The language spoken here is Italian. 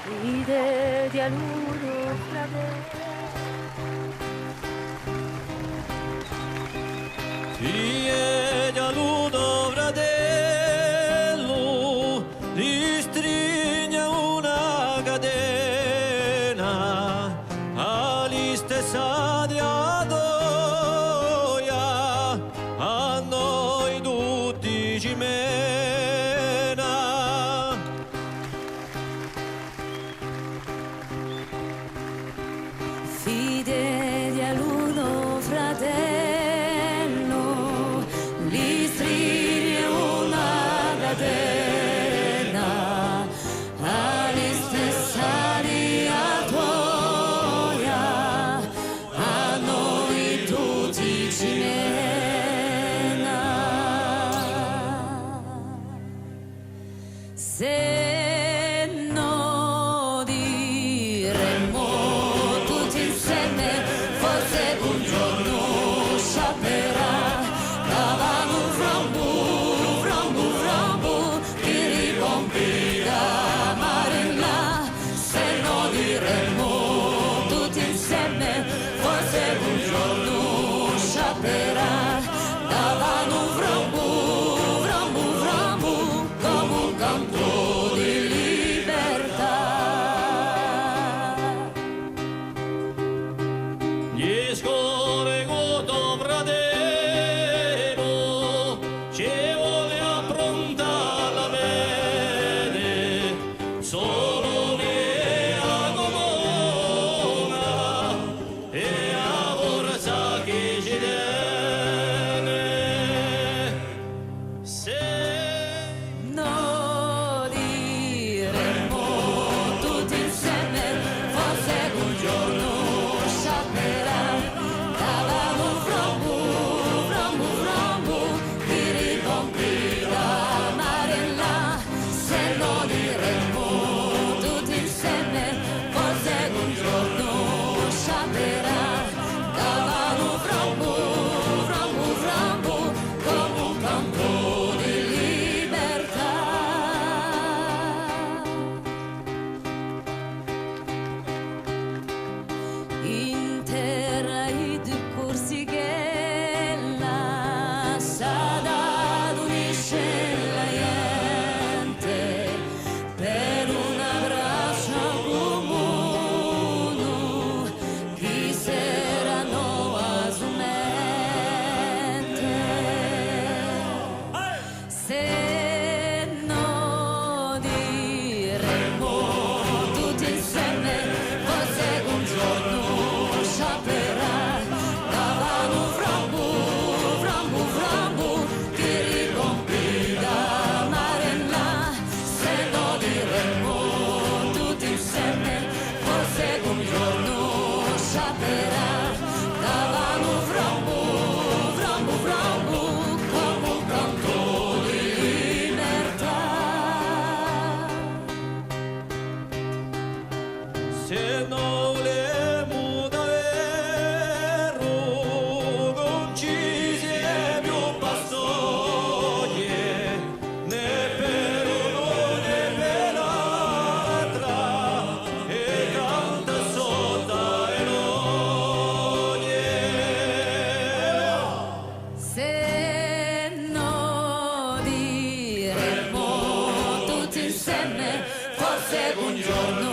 Ride di aluno fratello. Figlie di aluno fratello, li stringe una catena, ali stessa di adoia, a noi tutti ci mena. Fide di aluno fratello, li stringe una catena, ali stessa di atoia, a noi tutti ci mena. Se no diremmo tutti insieme, forse un giorno sciaperà, davamo un frambu, che ripompi da mare in là. Se no diremmo tutti insieme, forse un giorno sciaperà, davamo un frambu, come un canto di libertà. Gli scuole con tuo fratello ci vuole approntare la vede, solo che a comuna e a forza che ci tiene. Se No diremmo tutti insieme, forse un giorno sciaperà, davamo un frambu, che ripompi da mare in là. Se no diremmo tutti insieme, forse un giorno sciaperà, davamo un frambu, come un canto di libertà. In terra id corsighella, Sadat unisce la gente per una braccia comune, chi saranno a sua mente. Se no diremmo tutti insieme, forse un giorno sciaperà, davamo un frambu, che ripompi da mare in là. Se no diremmo tutti insieme, forse un giorno sciaperà, davamo un frambu, come un canto di libertà. se non volemo davvero, non ci sia più pastoie, né per uno né per l'altra, e canta sotto e noie. Se no diremmo tutti insieme, forse un giorno